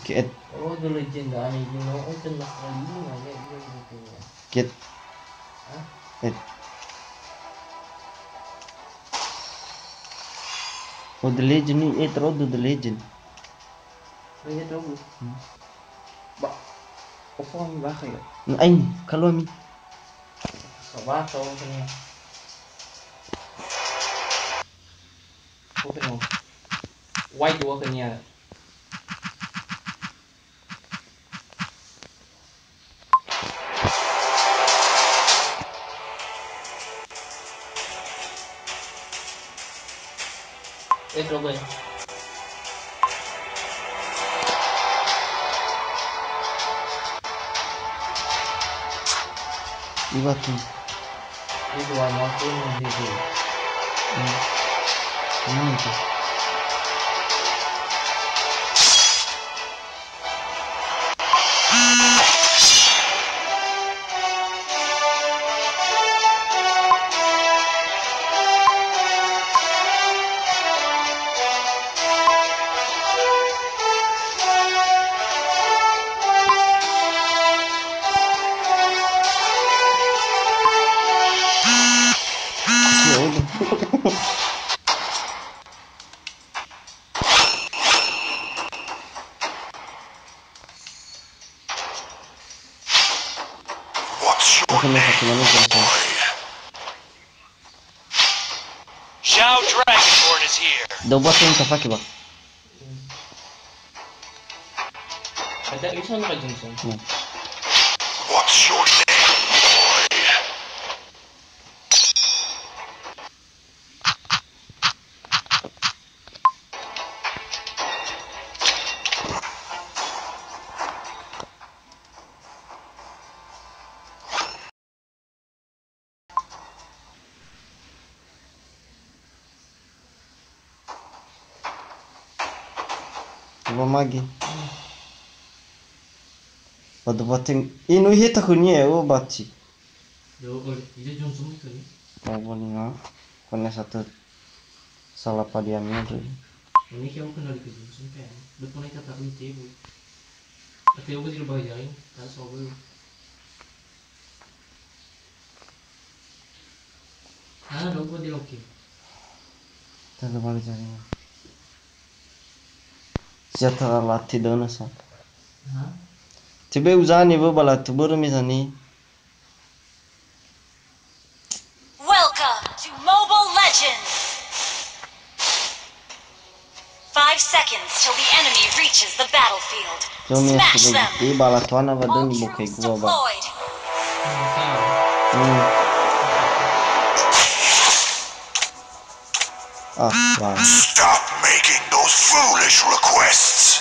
Ket. Oh, the legend ani ginawa ito na kalina ya gitu ya. Ket. Hah? Oh, the legend ni terus the legend. Kaya tahu. Ba, opo ang ba kayo? Ay, kalau mi. Sabato kanya. Okay mo. White wa kanya. Ito ba? Iba tu. Ito ay mo ko dito. Itu. Ya udah. Makanya satu menit selesai. Shao Dragonborn is here. Dah buat yang kafaki ba? Ada isa na ka Johnson. What's your name, boy? Coba magi. Pada bating inu hita kunya o baci. Yo, ito Johnson ito ni. Kau boleh ngah. Kena satu salah padiannya tu. Ini siya ko kenal kay Johnson kaya. Ba't mo na itatapon yung table? At ayaw ko sila bahayain. Tapos over. Ano ko di okay. Tadi balik cari. Siapa latih dona sa? Ha? Tiba uzani bu bala tubur misani. Welcome to Mobile Legends! 5 seconds till the enemy reaches the battlefield. Cuma Smash them! di bala tuana All badan bukai troops gua ba. deployed. Wow. Stop making those foolish requests.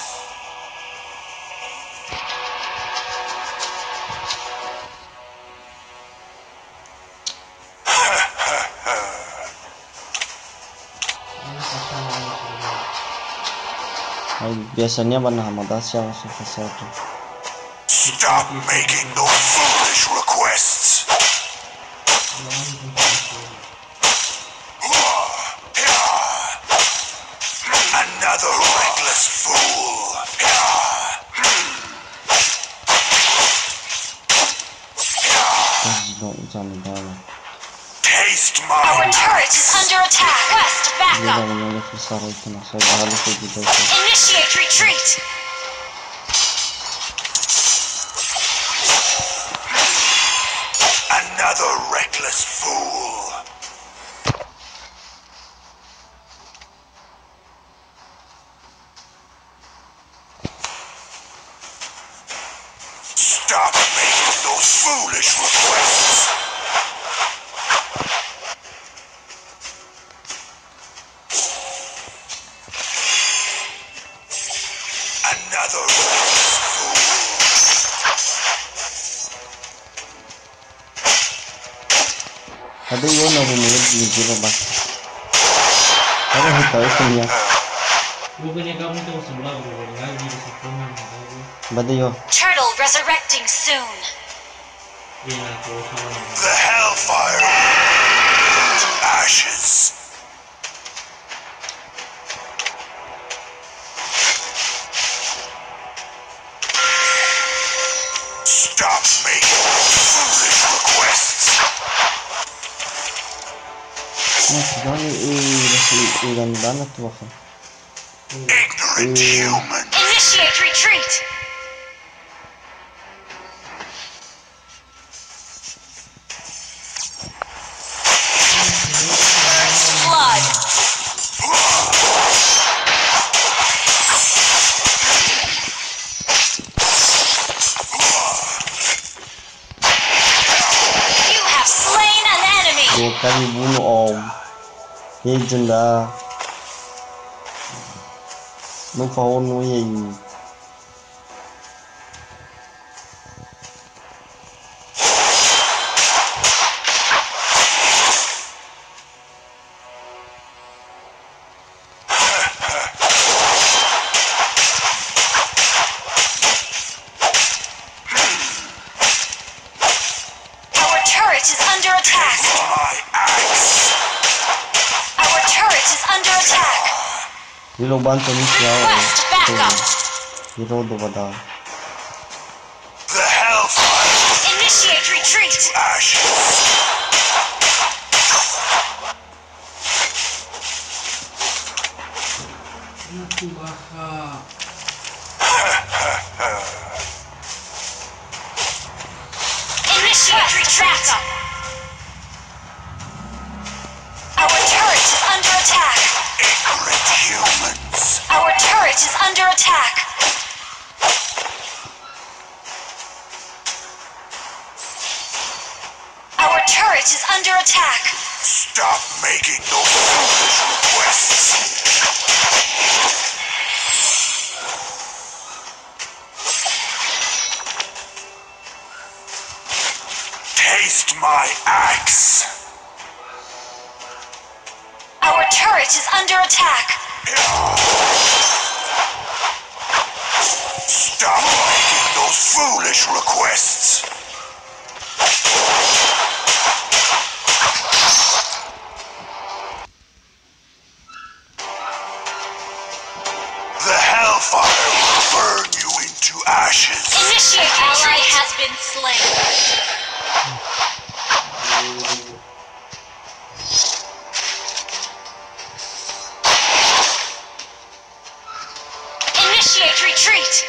Biasanya mana Hamadasya masuk ke satu. Stop making those foolish requests. Another reckless fool. Taste my Our turret is under attack. Quest Dia dah backup. menyulut besar itu nah. Saya harus begitu. Initiate retreat. Another reckless fool. Stop making those foolish requests. Another reckless fool. Ada yang nak menyulut di jiwa bak. Ada hitam itu ni. Bukannya kamu tuh sebelah berubah lagi di situ lagi. Bade yo. Turtle resurrecting soon. Iya aku sama. The hellfire. Ashes. Stop making foolish requests. Ulan banget tuh aku. Ignorant human. Initiate retreat. Blood. You have slain an enemy. Dua kali bunuh om. Legend dah. Não falou no e aí. Our turret is under attack. My axe. Our turret is under attack.Ilo bantu inicial. Request backup. Reload pada. The hellfire Initiate retreat. ashes. Itu baha. Initiate retreat. Our turret is under attack. Ignorant humans. Our turret is under attack. Our turret is under attack. Stop making those foolish requests. Taste my axe. Our turret is under attack. Stop making those foolish requests. The hellfire will burn you into ashes. Initiate ally has been slain. Initiate retreat.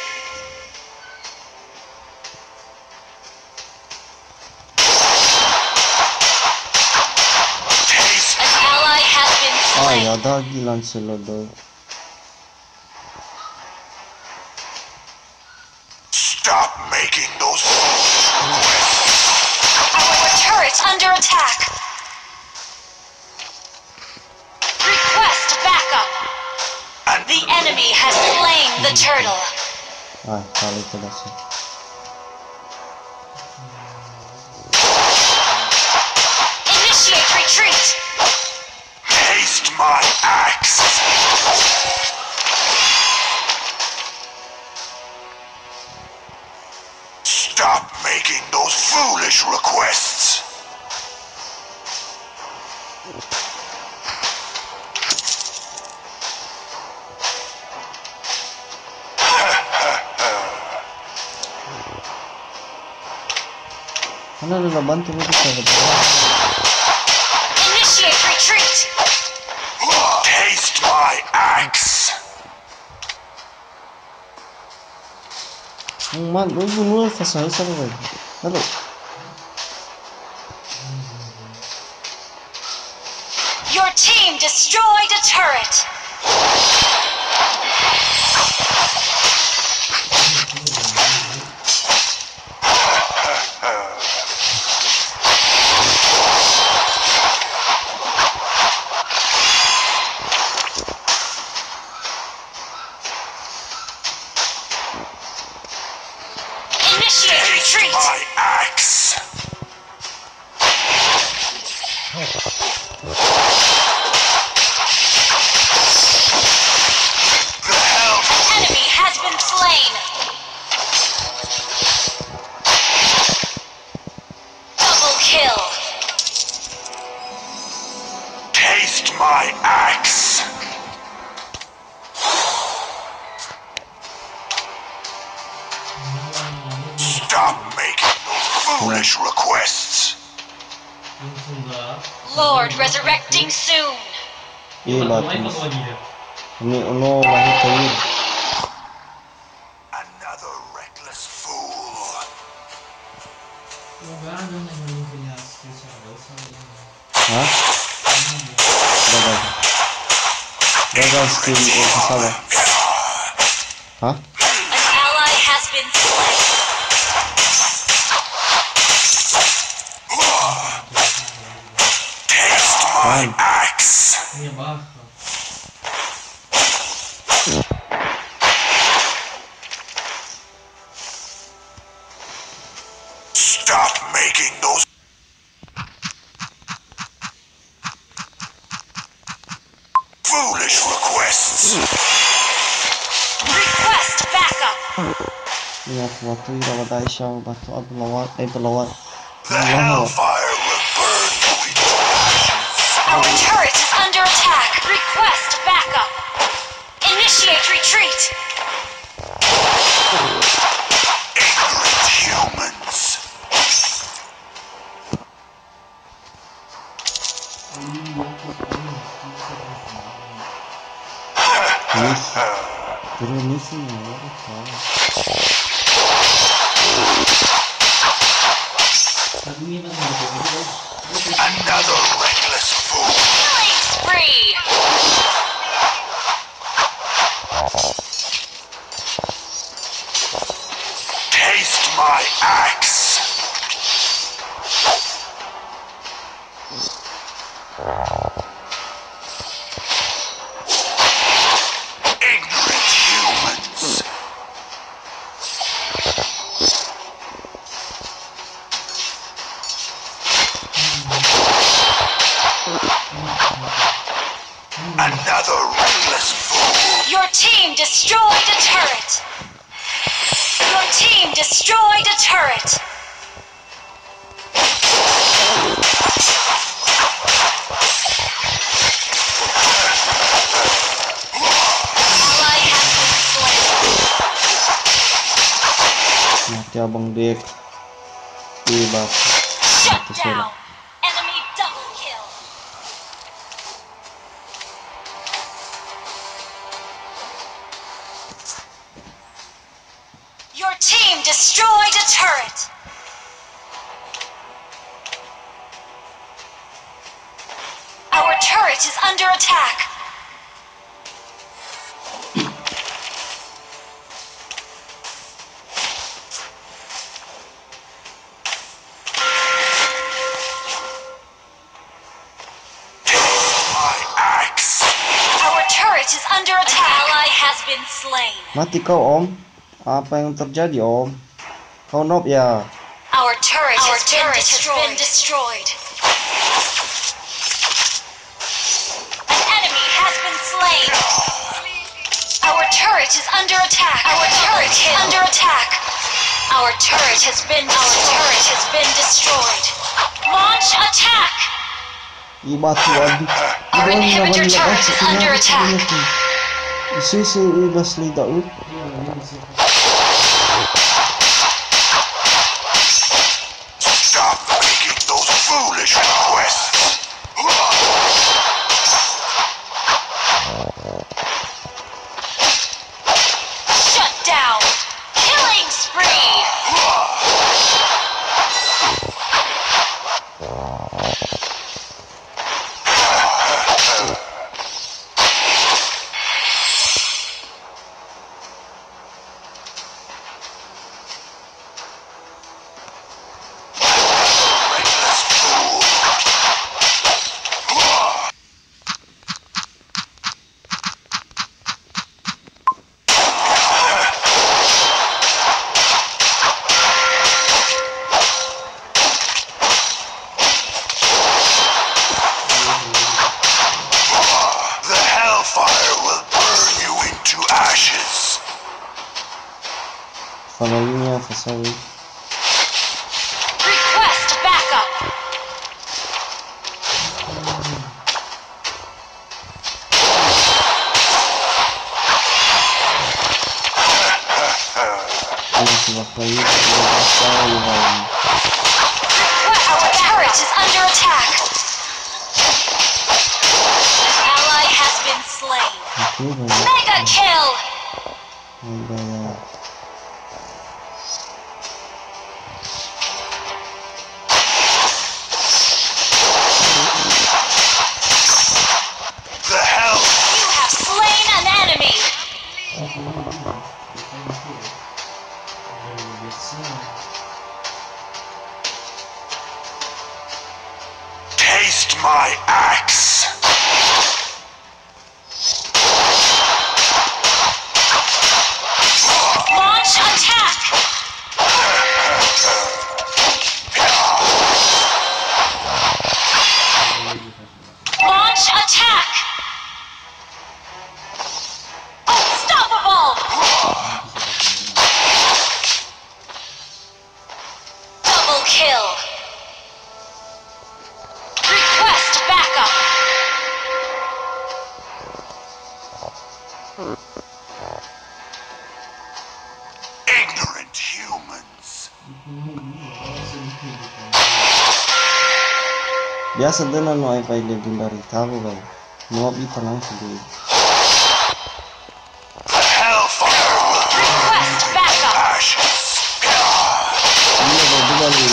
Taste An ally has been Ay, slain. ada gilan sila daw. Stop making those foolish requests. Our turret under attack. Request backup. The enemy has slain the turtle. Ay, kali pala siya. Initiate retreat. Taste my axe. Stop making those foolish requests. Ano lalaban tuh itu saya. Initiate retreat. Taste my axe. Man, eu bunuh façon isso agora. Halo. Your team destroyed a turret. Initiate Taste retreat. my axe. The hell Enemy has been slain. Double kill. taste my axe. Stop making foolish requests. Yung sunda. Lord resurrecting soon. Iya Yung batu. iPhone lagi dia. Ini uno lahir kayu. Another reckless fool. Yung gano'n na yung pinaskin sa Elsa. Hah? Gagal. Gagal skill kasama. Hah? An ally has been slain. Taste my Man. axe. Iya bah. Stop making those foolish requests. Request backup. Ingat waktu rawat Aisyah batu abu lawat pelawat. The hellfire will burn you into ashes. Our turret is under attack. Request backup. Initiate retreat. Ignorant humans. Nis. Terus nis ini apa? Lagunya kan gitu. Another reckless fool. Killing spree. Taste my axe. Ignorant humans. Another reckless fool. Your team destroyed a turret. Your team destroyed a turret. Ally has been slain. Mati abang Dek. Iya batu. Shut Batu sudah. down. Enemy double kill. Your team destroyed a turret. Our turret is under attack. My axe. Our turret is under attack. An ally has been slain. Mati kau Om. Apa yang terjadi Om? Kau noob ya? Our turret has been destroyed. An enemy has been slain. Our turret is under attack. Our turret is under attack. Our turret has been destroyed. Launch attack. Iya batu aduh. Our inhibitor turret is under attack. Isu ibas lidah. Stop making those foolish requests. Shut down. Killing spree. Reckless fool. The hellfire will burn you into ashes. Famalinya Fasawi. Request backup. Ini sebuah kayu. Ini asal yang Our turret is under attack. An ally has been slain. Oke, banyak. Mega kill. Banyak. The hell? You have slain an enemy. Taste my axe. Launch attack. Launch attack. Unstoppable. Double kill. Request backup. Ignorant humans. Biasa dengan no wifi legendary tahu kan. No bi panang sendiri. The hellfire will Request backup. ashes. Ini ada kali.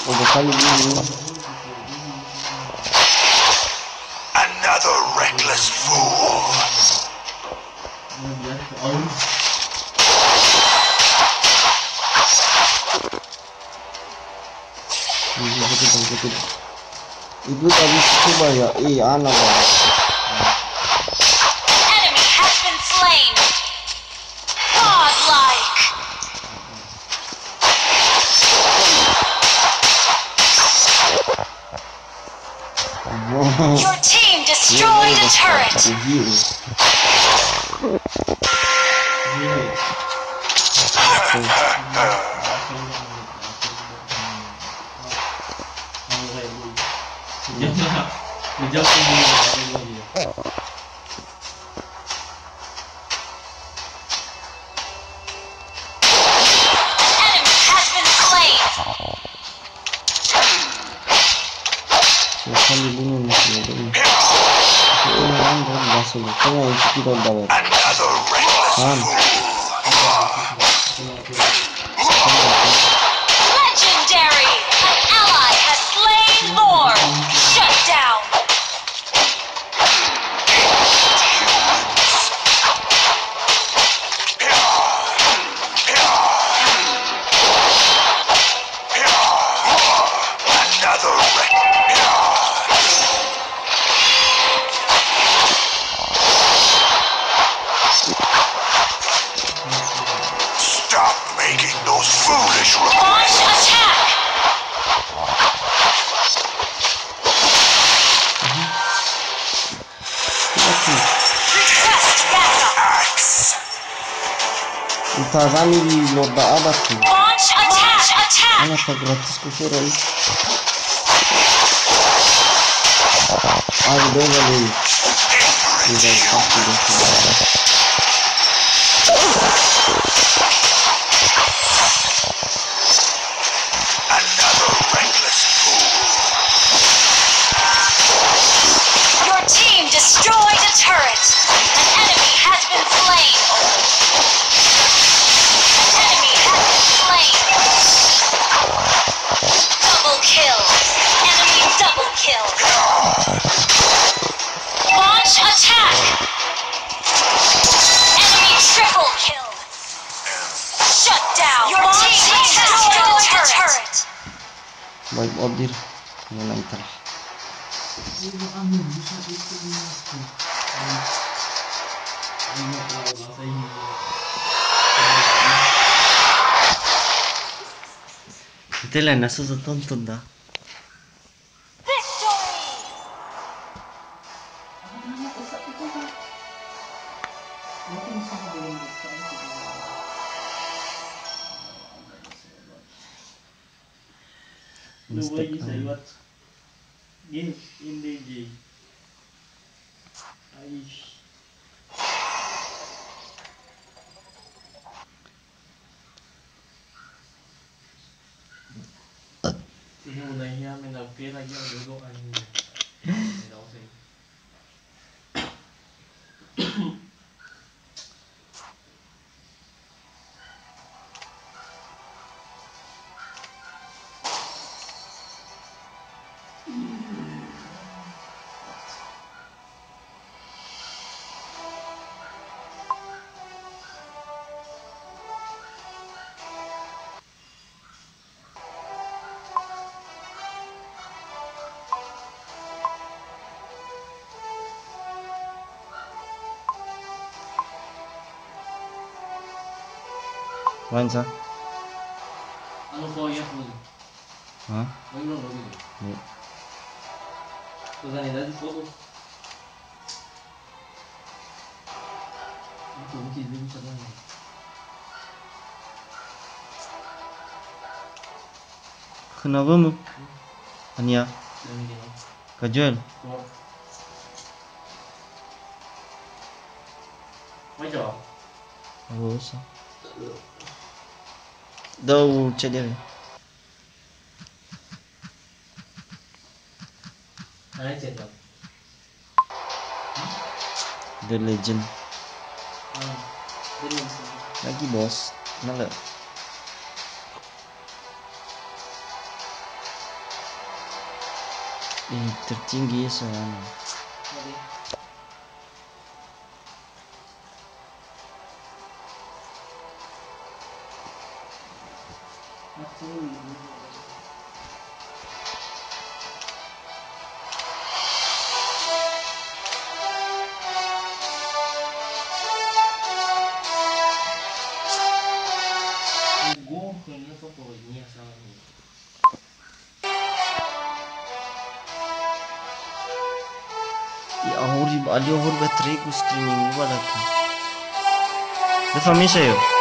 Udah kali ini. Another reckless fool. Itu tadi coba ya. Anak. An enemy has been slain. Godlike. Your team destroyed a turret. An enemy has been slain. Silakan dibunuh masih ada ini. Orang kan masuk. Tengah yang kita dapat. Another reckless Kan. Legendary. An ally has slain Lord. Shut down. Another Stop making those foolish Launch attack. Request backup. axe. Utazami di loda ada tuh. Launch attack. Anak tak gratis kusuran. Udah kali. Udah pasti deh. Another reckless fool. Your team destroyed a turret. An enemy has been slain. An enemy has been slain. Double kill. Enemy double kill. Launch attack. Enemy triple kill. Shut down. Your team destroyed a turret. Baik order. Mulai terus. Ito lang nasa sa tonton da. Victory. Mistake Luway sa lang. iwat. Hindi Jay. Aish. Mulainya main HP lagi yang dulu anjing. Tidak tahu sih. Main sa? Ano po ya po? Hah? Ano lo gitu? Iya. Tuh kan ada di foto. Itu mungkin dia bisa kan. Kenapa mo? Ania? Dami din. Kajuel? Tuh. Macam? Oo sa. Daw chat dia. Ano chat ba? The Legend. Dili. Lagi bos. Nala. Tertinggi sa ano. Oke. Gue kayaknya tuh poinnya salah nih. Ali ahur baterai ku streaming wala ka. Da família eu.